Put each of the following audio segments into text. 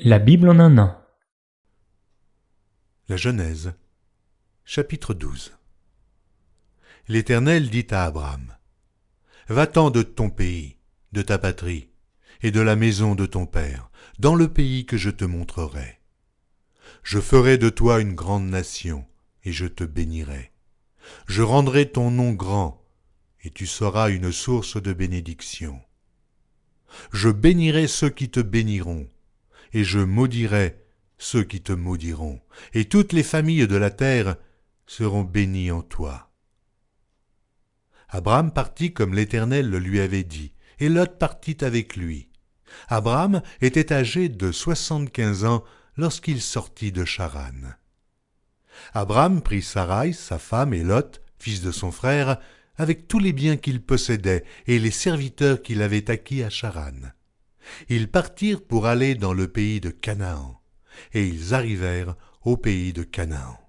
La Bible en un an. La Genèse, chapitre 12. L'Éternel dit à Abraham, « Va-t'en de ton pays, de ta patrie, et de la maison de ton père, dans le pays que je te montrerai. Je ferai de toi une grande nation, et je te bénirai. Je rendrai ton nom grand, et tu seras une source de bénédiction. Je bénirai ceux qui te béniront, et je maudirai ceux qui te maudiront, et toutes les familles de la terre seront bénies en toi. » Abraham partit comme l'Éternel le lui avait dit, et Lot partit avec lui. Abraham était âgé de 75 ans lorsqu'il sortit de Charan. Abraham prit Sarai, sa femme, et Lot, fils de son frère, avec tous les biens qu'il possédait et les serviteurs qu'il avait acquis à Charan. Ils partirent pour aller dans le pays de Canaan, et ils arrivèrent au pays de Canaan.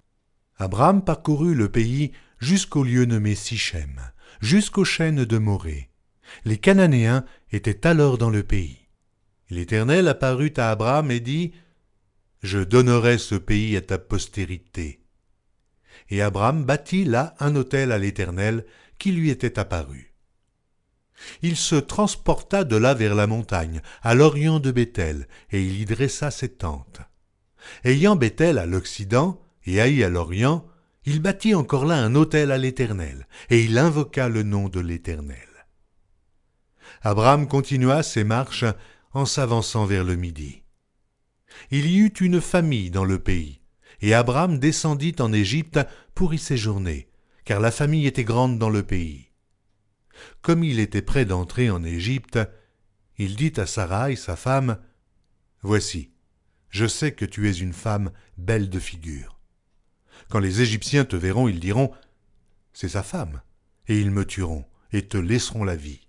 Abraham parcourut le pays jusqu'au lieu nommé Sichem, jusqu'aux chênes de Morée. Les Cananéens étaient alors dans le pays. L'Éternel apparut à Abraham et dit, « Je donnerai ce pays à ta postérité. » Et Abraham bâtit là un autel à l'Éternel qui lui était apparu. Il se transporta de là vers la montagne, à l'orient de Béthel, et il y dressa ses tentes. Ayant Béthel à l'occident et Haï à l'orient, il bâtit encore là un autel à l'Éternel, et il invoqua le nom de l'Éternel. Abraham continua ses marches en s'avançant vers le midi. Il y eut une famille dans le pays, et Abraham descendit en Égypte pour y séjourner, car la famille était grande dans le pays. Comme il était près d'entrer en Égypte, il dit à Sarai, sa femme, « Voici, je sais que tu es une femme belle de figure. Quand les Égyptiens te verront, ils diront, « C'est sa femme », et ils me tueront, et te laisseront la vie.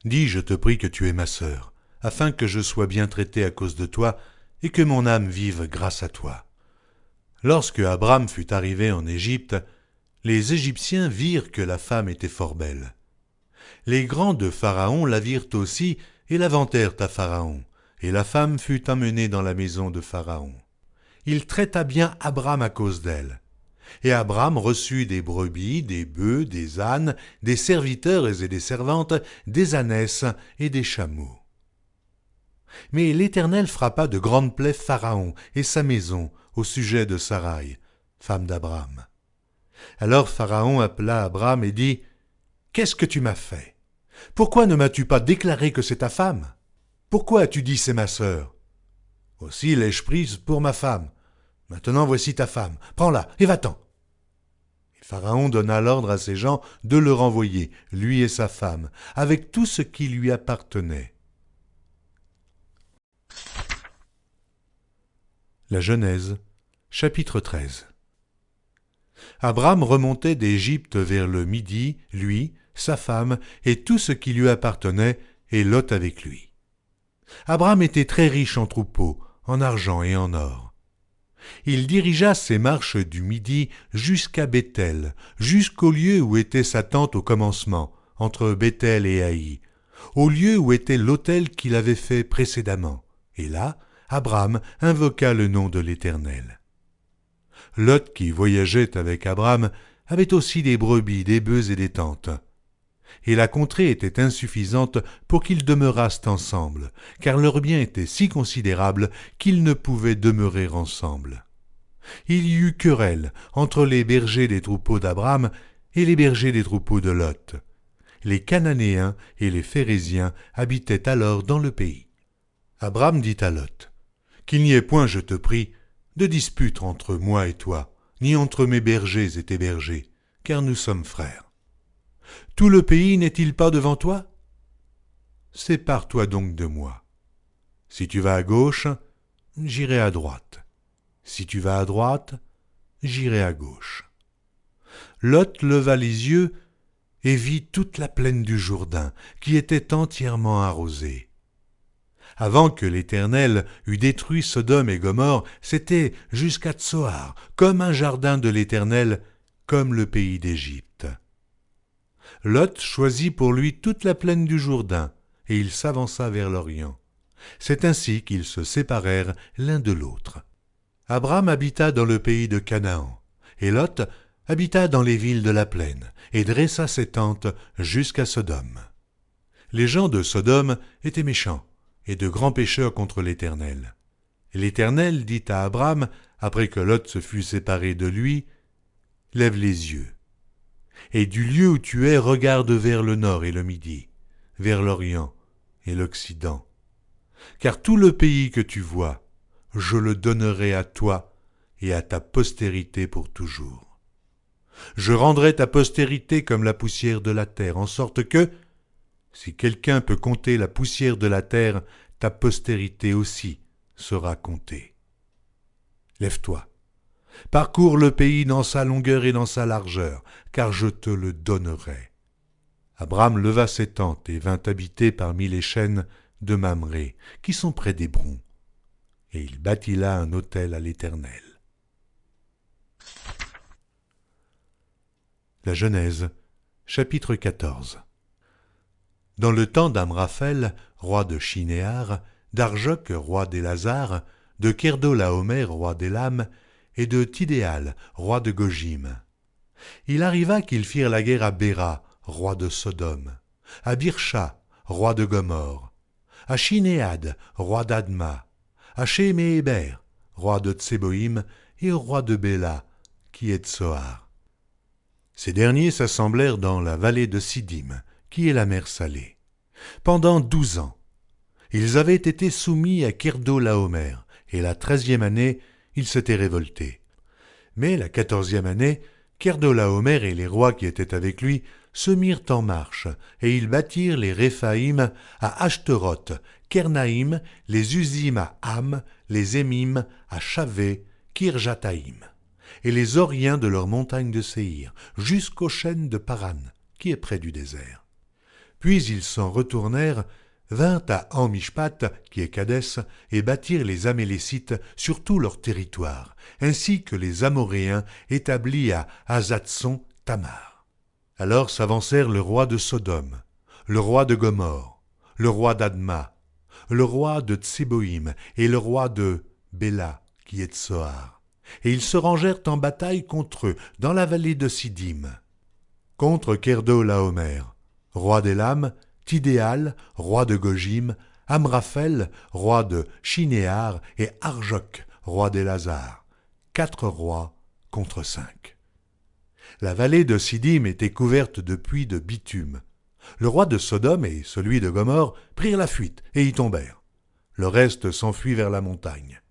Dis, je te prie, que tu es ma sœur, afin que je sois bien traité à cause de toi, et que mon âme vive grâce à toi. » Lorsque Abraham fut arrivé en Égypte, les Égyptiens virent que la femme était fort belle. Les grands de Pharaon la virent aussi, et la vantèrent à Pharaon, et la femme fut emmenée dans la maison de Pharaon. Il traita bien Abraham à cause d'elle. Et Abraham reçut des brebis, des bœufs, des ânes, des serviteurs et des servantes, des ânesses et des chameaux. Mais l'Éternel frappa de grandes plaies Pharaon et sa maison au sujet de Sarai, femme d'Abraham. Alors Pharaon appela Abraham et dit, « Qu'est-ce que tu m'as fait? Pourquoi ne m'as-tu pas déclaré que c'est ta femme? Pourquoi as-tu dit c'est ma sœur? Aussi l'ai-je prise pour ma femme. Maintenant voici ta femme, prends-la et va-t'en. » Et Pharaon donna l'ordre à ses gens de le renvoyer, lui et sa femme, avec tout ce qui lui appartenait. La Genèse, chapitre 13. Abraham remontait d'Égypte vers le midi, lui, sa femme et tout ce qui lui appartenait, et Lot avec lui. Abraham était très riche en troupeaux, en argent et en or. Il dirigea ses marches du midi jusqu'à Béthel, jusqu'au lieu où était sa tente au commencement, entre Béthel et Haï, au lieu où était l'autel qu'il avait fait précédemment. Et là, Abraham invoqua le nom de l'Éternel. Lot, qui voyageait avec Abraham, avait aussi des brebis, des bœufs et des tentes. Et la contrée était insuffisante pour qu'ils demeurassent ensemble, car leurs biens étaient si considérables qu'ils ne pouvaient demeurer ensemble. Il y eut querelle entre les bergers des troupeaux d'Abraham et les bergers des troupeaux de Lot. Les Cananéens et les Phéréziens habitaient alors dans le pays. Abraham dit à Lot, « Qu'il n'y ait point, je te prie, de dispute entre moi et toi, ni entre mes bergers et tes bergers, car nous sommes frères. Tout le pays n'est-il pas devant toi? Sépare-toi donc de moi. Si tu vas à gauche, j'irai à droite. Si tu vas à droite, j'irai à gauche. » Lot leva les yeux et vit toute la plaine du Jourdain, qui était entièrement arrosée. Avant que l'Éternel eût détruit Sodome et Gomorrhe, c'était jusqu'à Tsoar, comme un jardin de l'Éternel, comme le pays d'Égypte. Lot choisit pour lui toute la plaine du Jourdain, et il s'avança vers l'Orient. C'est ainsi qu'ils se séparèrent l'un de l'autre. Abram habita dans le pays de Canaan, et Lot habita dans les villes de la plaine, et dressa ses tentes jusqu'à Sodome. Les gens de Sodome étaient méchants, et de grands pécheurs contre l'Éternel. L'Éternel dit à Abram, après que Lot se fut séparé de lui, « Lève les yeux, et du lieu où tu es, regarde vers le nord et le midi, vers l'Orient et l'Occident. Car tout le pays que tu vois, je le donnerai à toi et à ta postérité pour toujours. Je rendrai ta postérité comme la poussière de la terre, en sorte que, si quelqu'un peut compter la poussière de la terre, ta postérité aussi sera comptée. Lève-toi, parcours le pays dans sa longueur et dans sa largeur, car je te le donnerai. » Abram leva ses tentes et vint habiter parmi les chênes de Mamré, qui sont près d'Hébron, et il bâtit là un autel à l'Éternel. La Genèse, chapitre 14. Dans le temps d'Amraphel, roi de Shinéar, d'Arjoc, roi d'Élazar, de Kerdolaomer, roi d'Élam, et de Tidéal, roi de Gojim. Il arriva qu'ils firent la guerre à Béra, roi de Sodome, à Birsha, roi de Gomorre, à Shinéad, roi d'Adma, à Shéméhéber, roi de Tseboïm, et au roi de Béla, qui est Tsoar. Ces derniers s'assemblèrent dans la vallée de Siddim, qui est la mer Salée. Pendant 12 ans, ils avaient été soumis à Kerdolaomer, et la 13e année, ils s'étaient révoltés. Mais la 14e année, Kerdolaomer et les rois qui étaient avec lui se mirent en marche, et ils bâtirent les Réphaïm à Ashtaroth, Kernaïm, les Usim à Ham, les Émim à Chavé, Kirjataïm, et les Oriens de leur montagne de Séhir, jusqu'aux chênes de Paran, qui est près du désert. Puis ils s'en retournèrent, vinrent à Amishpat, qui est Kadès, et bâtirent les Amélécites sur tout leur territoire, ainsi que les Amoréens établis à Hazatson Tamar. Alors s'avancèrent le roi de Sodome, le roi de Gomorre, le roi d'Adma, le roi de Tseboïm et le roi de Béla, qui est Tsoar, et ils se rangèrent en bataille contre eux dans la vallée de Siddim. Contre Kerdolaomer, roi d'Élam, Tidéal, roi de Gojim, Amraphel, roi de Shinéar, et Arjoc, roi d'Élazar. 4 rois contre 5. La vallée de Siddim était couverte de puits de bitume. Le roi de Sodome et celui de Gomorre prirent la fuite et y tombèrent. Le reste s'enfuit vers la montagne.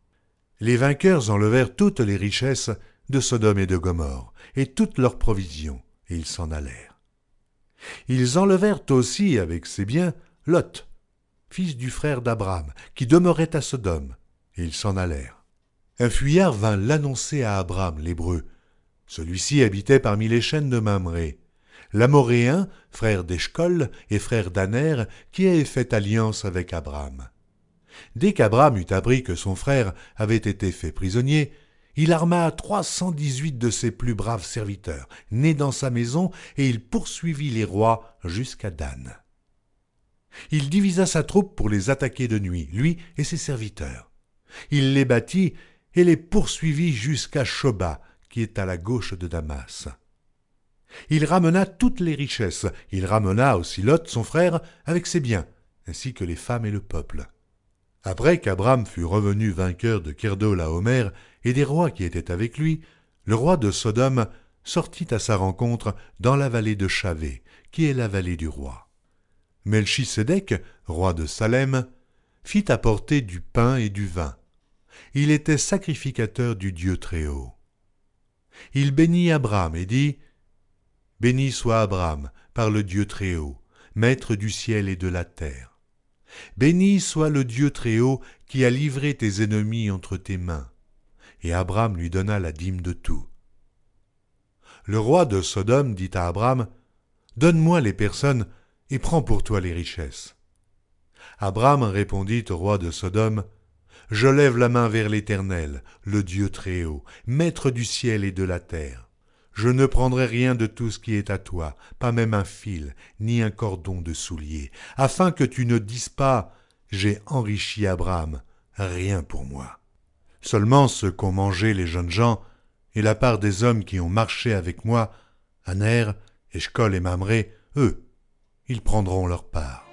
Les vainqueurs enlevèrent toutes les richesses de Sodome et de Gomorre, et toutes leurs provisions, et ils s'en allèrent. Ils enlevèrent aussi avec ses biens Lot, fils du frère d'Abram, qui demeurait à Sodome, et ils s'en allèrent. Un fuyard vint l'annoncer à Abram, l'Hébreu. Celui-ci habitait parmi les chênes de Mamré. L'Amoréen, frère d'Eshcol et frère d'Aner, qui avait fait alliance avec Abram. Dès qu'Abram eut appris que son frère avait été fait prisonnier, il arma 318 de ses plus braves serviteurs, nés dans sa maison, et il poursuivit les rois jusqu'à Dan. Il divisa sa troupe pour les attaquer de nuit, lui et ses serviteurs. Il les battit et les poursuivit jusqu'à Shoba, qui est à la gauche de Damas. Il ramena toutes les richesses, il ramena aussi Lot, son frère, avec ses biens, ainsi que les femmes et le peuple. Après qu'Abram fut revenu vainqueur de Kerdolaomer et des rois qui étaient avec lui, le roi de Sodome sortit à sa rencontre dans la vallée de Chavé, qui est la vallée du roi. Melchisédek, roi de Salem, fit apporter du pain et du vin. Il était sacrificateur du Dieu Très-Haut. Il bénit Abram et dit « Béni soit Abram par le Dieu Très-Haut, maître du ciel et de la terre. Béni soit le Dieu Très-Haut qui a livré tes ennemis entre tes mains. » Et Abram lui donna la dîme de tout. Le roi de Sodome dit à Abram, « Donne-moi les personnes et prends pour toi les richesses. » Abram répondit au roi de Sodome, « Je lève la main vers l'Éternel, le Dieu Très-Haut, maître du ciel et de la terre. Je ne prendrai rien de tout ce qui est à toi, pas même un fil, ni un cordon de soulier, afin que tu ne dises pas, j'ai enrichi Abraham, rien pour moi. Seulement ce qu'ont mangé les jeunes gens, et la part des hommes qui ont marché avec moi, Aner, Eshcol et Mamré, eux, ils prendront leur part.